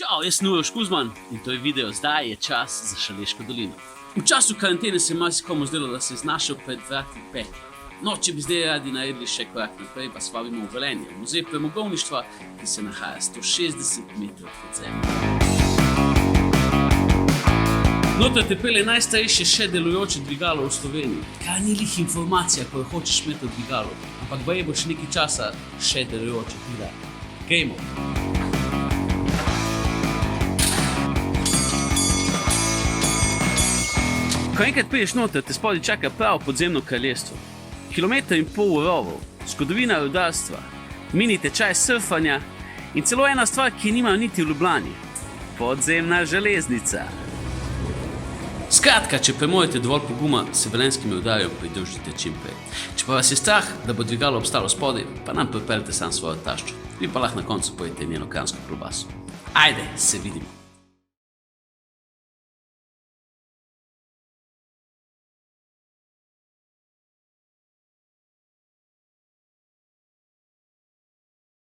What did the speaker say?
Čau, jaz sem Uroš Kuzman in to je video Zdaj je čas za Šaleško dolino. V času karantene se je marsikomu zdelo, da se je znašel pred vrati pekla. No, če bi zdaj radi naredili še korak naprej, vas vabimo v Velenje, v muzej premogovništva, ki se nahaja 160 metrov pod zemljo. Noter te pelje najstarejše še delujoče dvigalo v Sloveniji. Kaj ni lih informacija, ko hočeš imeti dvigalo, ampak baje boš nekaj časa še delujoče dvigalo. Gremo! Ko enkrat priješ noter, te spodaj čaka prav podzemno kraljestvo. 1,5 km rovov, zgodovina rudarstva, mini tečaj surfanja in celo ena stvar, ki nimajo niti v Ljubljani. Podzemna železnica. Skratka, če premorete dovolj poguma, se velenjskimi rudarjem pridružite čim prej. Če pa vas je strah, da bo dvigalo obstalo spodaj, pa nam pripeljte sam svojo taščo. Vi pa lahko na koncu pojete njeno kranjsko klobaso. Ajde, se vidimo!